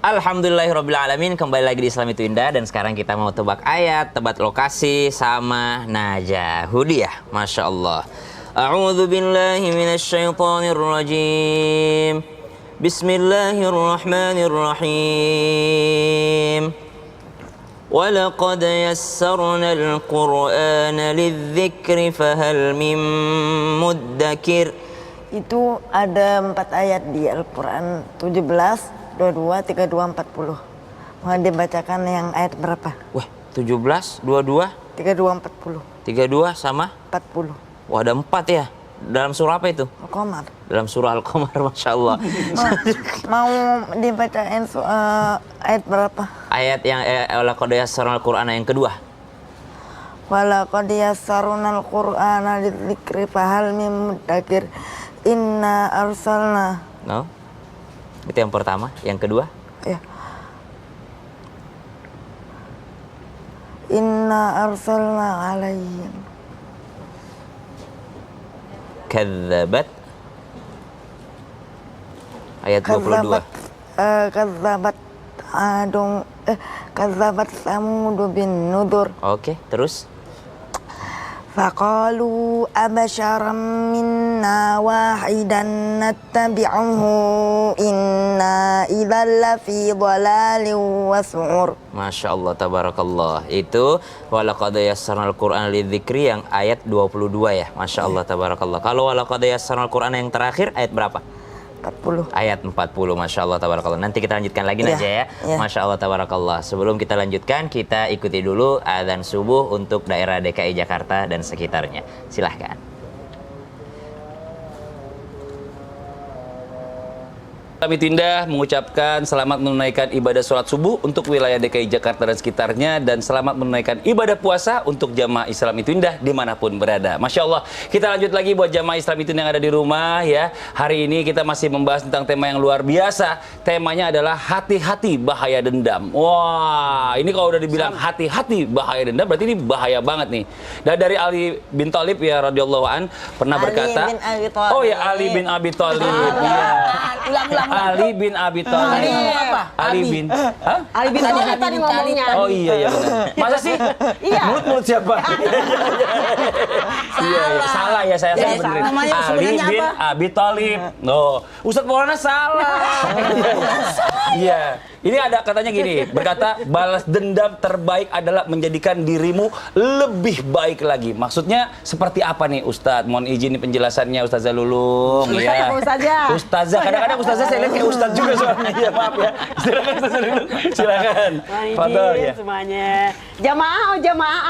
Alhamdulillahirrabbilalamin. Kembali lagi di Islam Itu Indah. Dan sekarang kita mau tebak ayat, tebak lokasi sama Najah Hudiyah. Masya Allah. A'udzu billahi minasyaitonir rajim. Bismillahirrahmanirrahim. Walaqad yassarnal Qur'ana lidzikri fahal mim muddakir. Itu ada 4 ayat di Al-Quran, 17, 22, 32, 40. Mau dibacakan yang ayat berapa? Wah, 17, 22, 32, 40. 32 sama 40. Wah, ada 4 ya. Dalam surah apa itu? Al-Qamar. Dalam surah Al-Qamar, Masya Allah. Mau dibacain ayat berapa? Ayat yang walaqad yassarnal Qur'ana yang kedua. Walaqad yassarnal Qur'ana lidzikri fahal mim muddakir. Inna arsalna. No? Itu yang pertama. Yang kedua? Ya. Inna arsalna alaihim Kadzabat. Ayat 22. Kadzabat Samud bin Nudur. Oke, terus? Faqalu abasharam minna wahidan nattabi'uhu inna idzal lafi dhalalin wa su'ur. Masya Allah, tabarakallah. Itu walaqad yassarnal Qur'ana lidzikri yang ayat 22 ya. Masya Allah, tabarakallah. Kalau walaqad yassarnal Qur'ana yang terakhir ayat berapa? 40. Ayat 40, Masya Allah, tabarakallah. Nanti kita lanjutkan lagi Ya, Najah ya. ya. Masya Allah, tabarakallah. Sebelum kita lanjutkan, kita ikuti dulu adzan subuh untuk daerah DKI Jakarta dan sekitarnya. Silahkan. Kami Tindah mengucapkan selamat menunaikan ibadah sholat subuh untuk wilayah DKI Jakarta dan sekitarnya, dan selamat menunaikan ibadah puasa untuk jamaah Islam Itu Indah dimanapun berada. Masya Allah. Kita lanjut lagi buat jamaah Islam Itu Indah yang ada di rumah ya. Hari ini kita masih membahas tentang tema yang luar biasa. Temanya adalah hati-hati bahaya dendam. Wah, ini kalau udah dibilang hati-hati bahaya dendam, berarti ini bahaya banget nih. Dan dari Ali bin Thalib ya radhiyallahu an pernah berkata, bin Abi Thalib. oh ya, Ali bin Abi Thalib. Iya. Ali bin Abi Thalib. Ali bin Thalib tadi ngomongnya. Oh iya ya benar. Masa sih? Iya. Mulut siapa? Iya, salah ya saya Jadi benerin. namanya Ali sebenarnya bin apa? Abi Thalib. No, Ustadz Maulana salah. Iya. Ini ada katanya gini, berkata balas dendam terbaik adalah menjadikan dirimu lebih baik lagi. Maksudnya seperti apa nih Ustadz? Mohon izin nih penjelasannya Ustazah Lulung. Ustazah Ya. apa Ustazah? Ustazah, kadang-kadang Ustazah saya lihat kayak Ustadz juga soalnya. Ya maaf ya. Silakan Ustazah Lulung. Silakan. Fadhol ya. Semuanya. Jamaah,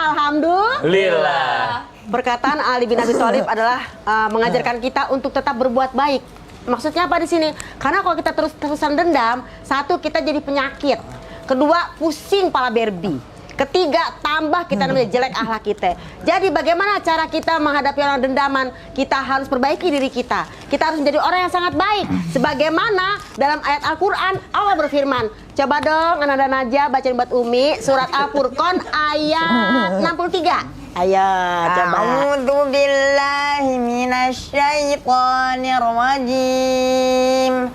alhamdulillah. Perkataan Ali bin Abi Thalib adalah mengajarkan kita untuk tetap berbuat baik. Maksudnya apa di sini? Karena kalau kita terus-terusan dendam, satu kita jadi penyakit, kedua pusing pala berbi, ketiga tambah kita namanya jelek akhlak kita. Jadi bagaimana cara kita menghadapi orang dendaman? Kita harus perbaiki diri kita. Kita harus menjadi orang yang sangat baik. Sebagaimana dalam ayat Al-Quran Allah berfirman. Coba dong anak-anak Najah bacain buat Umi surat Al-Furqan ayat 63. Ayo coba. A'udzu billahi minasyaitonir rajim.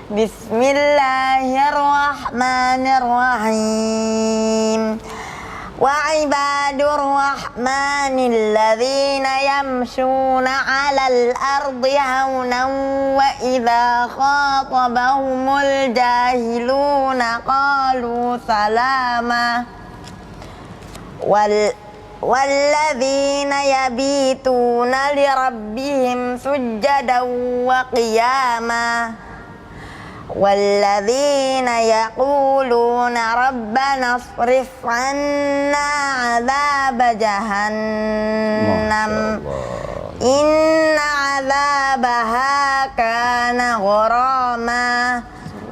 Bismillahirrahmanirrahim. Wa ibadur rahmanil ladzina yamshuna 'alal ardi haunan wa idza khatabahumul jahiluna qalu salama. والذين يبيتون لربهم سجدا وقياما والذين يقولون ربنا اصرف عنا عذاب جهنم إن عذابها كان غراما.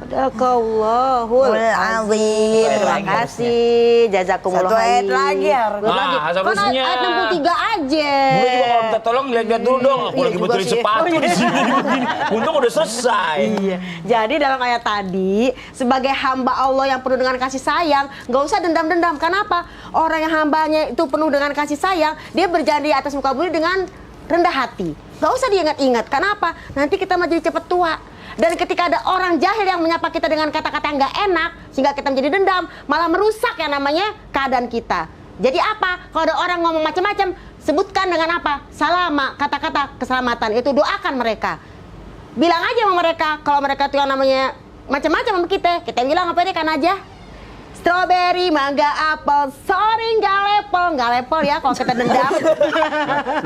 Sadaqallahul azim. Terima kasih. Jazakumullah Satu ayat khair. lagi harus. Satu lagi. Nah, Kan harusnya. ayat 63 aja. Gue juga kalau minta tolong lihat dulu dong. Aku Iya lagi juga betulin sih. sepatu Oh, iya. di sini. Begini. Untung udah selesai. Iya. Jadi dalam ayat tadi, sebagai hamba Allah yang penuh dengan kasih sayang, nggak usah dendam-dendam. Kenapa? Orang yang hambanya itu penuh dengan kasih sayang, dia berjalan di atas muka bumi dengan rendah hati. Nggak usah diingat-ingat. Kenapa? Nanti kita mau jadi cepat tua. Dan ketika ada orang jahil yang menyapa kita dengan kata-kata yang nggak enak, sehingga kita menjadi dendam, malah merusak yang namanya keadaan kita. Jadi apa? Kalau ada orang ngomong macam-macam, sebutkan dengan apa? Salama, kata-kata keselamatan. Itu doakan mereka. Bilang aja sama mereka, kalau mereka tuh yang namanya macam-macam sama kita bilang apa deh kan aja. Strawberry, mangga, apel, sorry nggak lepel ya kalau kita dendam.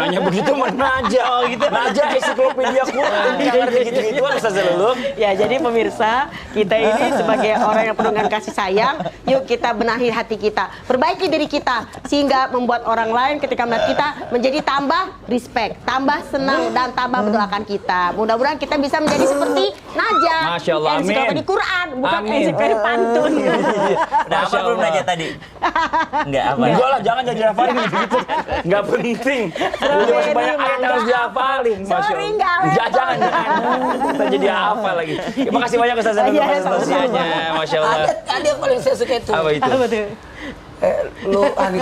Nanya begitu mah Naja gitu. Naja ensiklopedia Quran. Enggak ngerti gitu-gituan Ustaz Lulung. Ya, jadi pemirsa, kita ini sebagai orang yang penuh dengan kasih sayang, yuk kita benahi hati kita, perbaiki diri kita sehingga membuat orang lain ketika melihat kita menjadi tambah respect, tambah senang dan tambah mendoakan kita. Mudah-mudahan kita bisa menjadi seperti Naja. Masya Allah, amin. Ensiklopedia Quran, bukan Amin. ensiklopedia pantun. Udah apa belum Naja tadi? Enggak apa. Enggak lah, jangan jadi hafalin gitu. Enggak penting. Udah masih banyak ayat yang harus dihafalin. Sorry, nggak lepel. Jangan. Kita jadi hafal lagi. Terima kasih banyak Ustaz Lulung Iya, atas tausiahnya. Masya Allah. Ada yang paling saya suka itu. Apa itu? Apa tuh?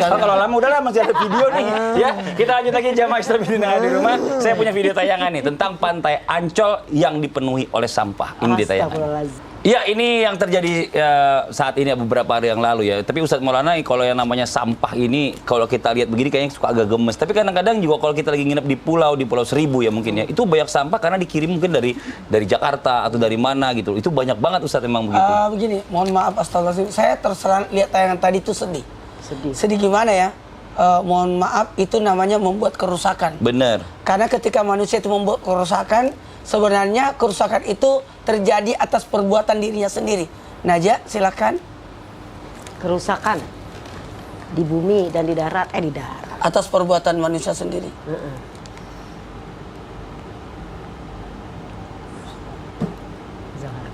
Kalau lama udahlah masih ada video nih ya. Kita lanjut lagi jamaah Islam di rumah. Saya punya video tayangan nih tentang Pantai Ancol yang dipenuhi oleh sampah. Ini di tayangan. Ya, ini yang terjadi saat ini beberapa hari yang lalu ya. Tapi Ustadz Maulana, kalau yang namanya sampah ini, kalau kita lihat begini kayaknya suka agak gemes. Tapi kadang-kadang juga kalau kita lagi nginep di Pulau Seribu ya mungkin ya, itu banyak sampah karena dikirim mungkin dari Jakarta atau dari mana gitu. Itu banyak banget Ustadz memang begitu. Begini, mohon maaf astagfirullahaladzim. Saya terserah lihat tayangan tadi itu sedih. Sedih gimana ya? Mohon maaf, itu namanya membuat kerusakan. Bener. Karena ketika manusia itu membuat kerusakan, sebenarnya kerusakan itu terjadi atas perbuatan dirinya sendiri. Naja, silakan. Kerusakan di bumi dan di darat, Atas perbuatan manusia sendiri.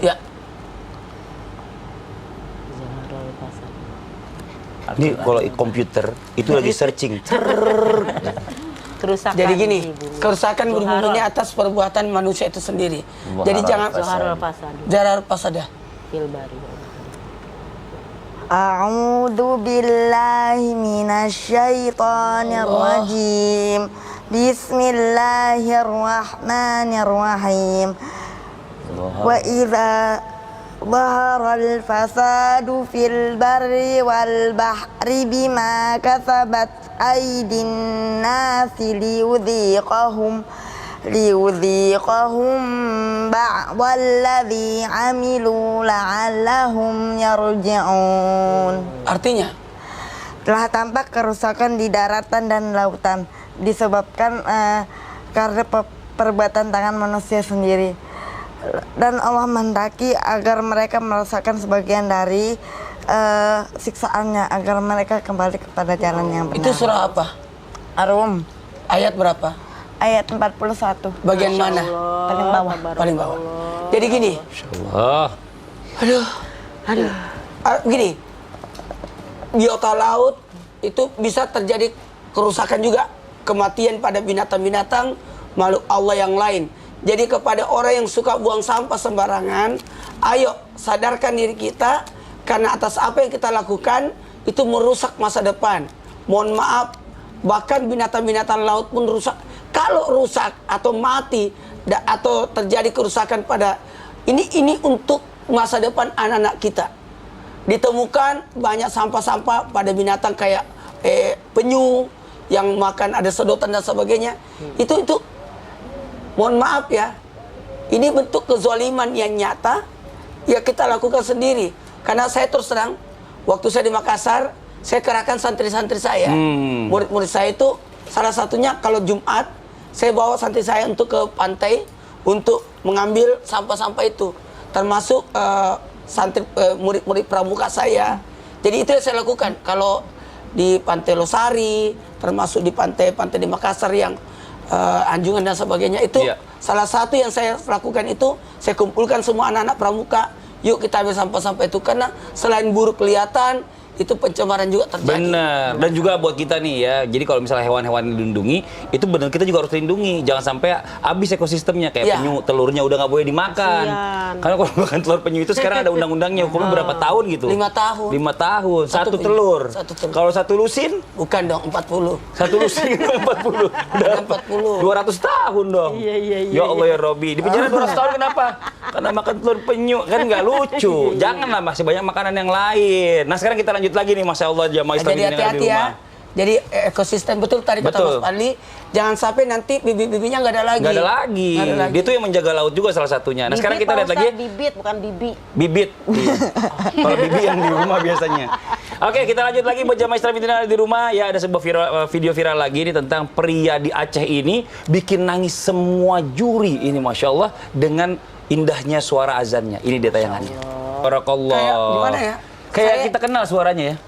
Ya. Ini kalau komputer itu lagi searching. Kerusakan. Jadi gini, di bumi. kerusakan berhubungnya atas perbuatan manusia itu sendiri. Jadi jangan Zarar Pasada. Filbari. A'udzu billahi minasyaitonir rajim. Bismillahirrahmanirrahim. Wa idza dhaharal fasadu fil barri wal bahri bima kasabat aydin nasi liyudhiqahum ba'dalladzi amilu la'allahum yarji'un. Artinya, telah tampak kerusakan di daratan dan lautan disebabkan karena perbuatan tangan manusia sendiri. Dan Allah menghendaki agar mereka merasakan sebagian dari siksaannya agar mereka kembali kepada jalan yang benar. itu surah apa? Ar-Rum Ayat berapa? ayat 41 Bagian mana? paling bawah. Paling bawah. Jadi gini, Oh. Gini, biota laut itu bisa terjadi kerusakan juga, kematian pada binatang-binatang makhluk Allah yang lain. Jadi kepada orang yang suka buang sampah sembarangan, ayo sadarkan diri kita, karena atas apa yang kita lakukan itu merusak masa depan. Mohon maaf, bahkan binatang-binatang laut pun rusak. Kalau rusak atau mati atau terjadi kerusakan pada ini untuk masa depan anak-anak kita. Ditemukan banyak sampah-sampah pada binatang kayak penyu yang makan ada sedotan dan sebagainya. Itu mohon maaf ya, ini bentuk kezaliman yang nyata ya kita lakukan sendiri. Karena saya terus terang, waktu saya di Makassar, saya kerahkan santri-santri saya, murid-murid saya itu salah satunya kalau Jumat saya bawa santri saya untuk ke pantai untuk mengambil sampah-sampah itu, termasuk santri murid-murid pramuka saya. Jadi itu yang saya lakukan kalau di Pantai Losari, termasuk di pantai-pantai di Makassar yang Anjungan dan sebagainya itu. Salah satu yang saya lakukan itu saya kumpulkan semua anak-anak pramuka, yuk kita ambil sampah-sampah itu, karena selain buruk kelihatan itu pencemaran juga terjadi. Bener. Dan juga buat kita nih ya. Jadi kalau misalnya hewan-hewan dilindungi, itu benar kita juga harus lindungi. Jangan sampai habis ekosistemnya kayak Ya. penyu, telurnya udah nggak boleh dimakan. Kasian. Karena kalau makan telur penyu itu sekarang ada undang-undangnya, hukumnya berapa tahun gitu? 5 tahun. 5 tahun, Satu satu penyu. telur. Satu telur. Kalau satu lusin, Bukan dong, 40. satu lusin 40. Udah 40. 200 tahun dong. Iya. Ya Allah ya Robi. Di penjara 200 tahun kenapa? Karena makan telur penyu kan nggak lucu. Janganlah, masih banyak makanan yang lain. Nah sekarang kita lanjut lagi nih, Masya Allah jamaah Islam Jadi yang ada di hati-hati ya. rumah. Jadi ekosistem betul tadi kata Betul. Mas Fadli, jangan sampai nanti bibit-bibitnya nggak ada lagi. Nggak ada lagi. Nggak ada lagi. Dia tuh yang menjaga laut juga salah satunya. Nah sekarang kita Bibit, lihat Pak lagi Ustadz, bibit bukan bibi. bibit. Iya. Kalau bibi yang di rumah biasanya. Oke, kita lanjut lagi buat jamaah Islam yang ada di rumah. Ya, ada sebuah video viral lagi ini tentang pria di Aceh ini bikin nangis semua juri ini, Masya Allah, dengan indahnya suara azannya. Ini dia tayangannya. Barakallah. Kayak gimana ya? Kayak Saya- kita kenal suaranya ya.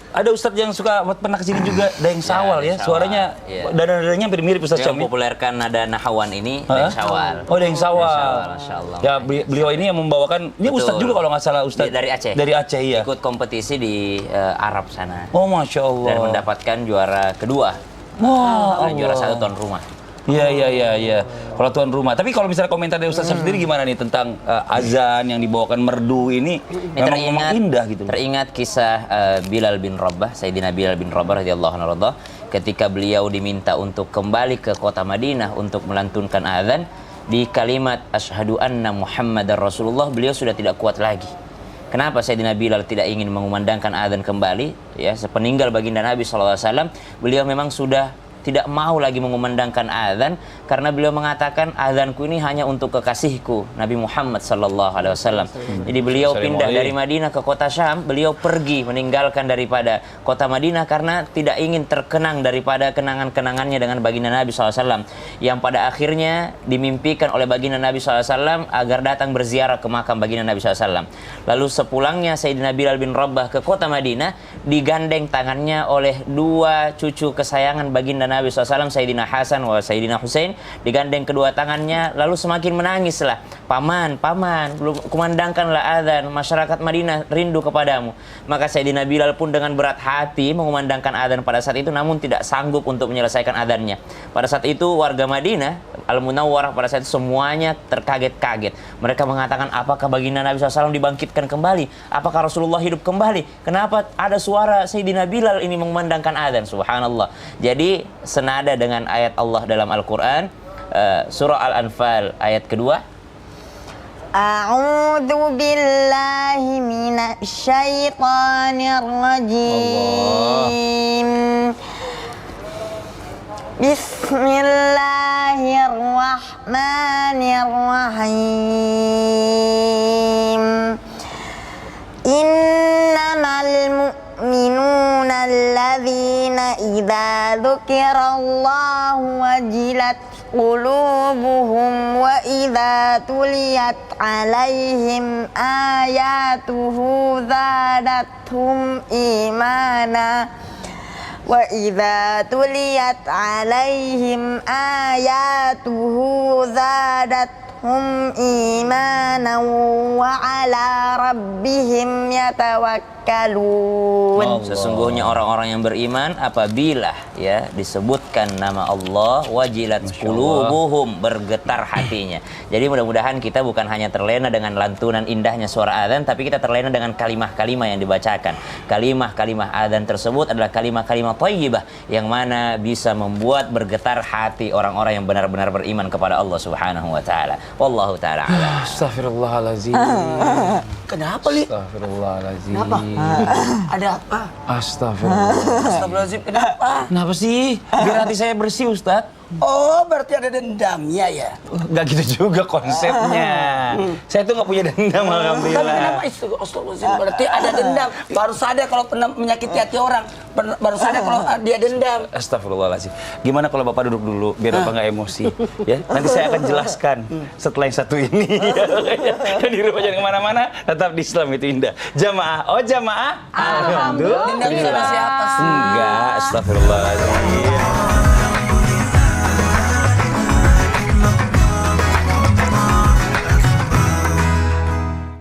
Ada ustadz yang suka pernah kesini juga, Daeng Sawal ya. Daeng Sawal, Suaranya iya. nada-nadanya hampir mirip Ustadz Yang Syamil. mempopulerkan nada nahawan ini Hah? Daeng Sawal. Oh, Daeng Sawal. Daeng Sawal, Masya Allah. Ya, beliau ini yang membawakan, ini Betul. ustadz juga kalau nggak salah, ustadz. Dari Aceh. Dari Aceh, iya. Ikut kompetisi di Arab sana. Oh, Masya Allah. Dan mendapatkan juara kedua. Wah, Dan juara 1 tuan rumah. Iya. Kalau tuan rumah. Tapi kalau misalnya komentar dari Ustadz Syam sendiri gimana nih tentang azan yang dibawakan merdu ini? Ini Memang indah gitu. Teringat kisah Bilal bin Rabah, Sayyidina Bilal bin Rabah radhiyallahu anhu, ketika beliau diminta untuk kembali ke kota Madinah untuk melantunkan azan, di kalimat asyhadu anna Muhammadar Rasulullah beliau sudah tidak kuat lagi. Kenapa Sayyidina Bilal tidak ingin mengumandangkan azan kembali? Ya, sepeninggal baginda Nabi SAW, beliau memang sudah tidak mau lagi mengumandangkan azan karena beliau mengatakan azanku ini hanya untuk kekasihku Nabi Muhammad sallallahu alaihi wasallam. Jadi beliau pindah dari Madinah ke kota Syam, beliau pergi meninggalkan daripada kota Madinah karena tidak ingin terkenang daripada kenangan-kenangannya dengan baginda Nabi SAW yang pada akhirnya dimimpikan oleh baginda Nabi SAW agar datang berziarah ke makam baginda Nabi SAW. Lalu sepulangnya Sayyidina Bilal bin Rabah ke kota Madinah, digandeng tangannya oleh dua cucu kesayangan baginda Nabi SAW, Sayyidina Hasan wa Sayyidina Husain, digandeng kedua tangannya, lalu semakin menangislah. Paman, belum kumandangkanlah azan, masyarakat Madinah rindu kepadamu. Maka Sayyidina Bilal pun dengan berat hati mengumandangkan azan pada saat itu, namun tidak sanggup untuk menyelesaikan azannya. Pada saat itu warga Madinah, Al-Munawwarah pada saat itu semuanya terkaget-kaget. Mereka mengatakan, apakah baginda Nabi SAW dibangkitkan kembali? Apakah Rasulullah hidup kembali? Kenapa ada suara Sayyidina Bilal ini mengumandangkan azan? Subhanallah. Jadi senada dengan ayat Allah dalam Al-Quran, surah Al-Anfal ayat kedua. A'udzu billahi minasyaitonir rajim. Bismillahirrahmanirrahim. Innamal mu'minuna alladzina idza dzukirallahu wajilat qulubuhum wa idza tuliyat alaihim ayatuhu zadatuhum imana wa idza tuliyat alaihim ayatuhu zadatuhum imana wa ala rabbihim yatawakkalun. Sesungguhnya orang-orang yang beriman apabila ya disebutkan nama Allah, wajilat qulubuhum, bergetar hatinya. Jadi mudah-mudahan kita bukan hanya terlena dengan lantunan indahnya suara azan, tapi kita terlena dengan kalimah-kalimah yang dibacakan. Kalimah-kalimah azan tersebut adalah kalimah-kalimah thayyibah yang mana bisa membuat bergetar hati orang-orang yang benar-benar beriman kepada Allah Subhanahu wa taala. Wallahu taala a'lam. Astagfirullahaladzim. Kenapa, Li? Astagfirullahaladzim. Kenapa? Ada apa? Astagfirullah. Astagfirullahaladzim, kenapa? Kenapa sih? Biar hati saya bersih, Ustadz. Oh, berarti ada dendamnya ya? Nggak gitu juga konsepnya. Saya tuh nggak punya dendam, Tapi alhamdulillah. kenapa astagfirullahaladzim? Berarti ada dendam. Baru sadar kalau pernah menyakiti hati orang. Baru sadar kalau dia dendam. Astagfirullahaladzim. Gimana kalau Bapak duduk dulu, biar Bapak nggak emosi. Ya, nanti saya akan jelaskan setelah yang satu ini. Dan di rumah jangan kemana-mana, tetap di Islam itu indah. Jamaah, oh jamaah. Dendam sama siapa sih? Enggak, astagfirullahaladzim.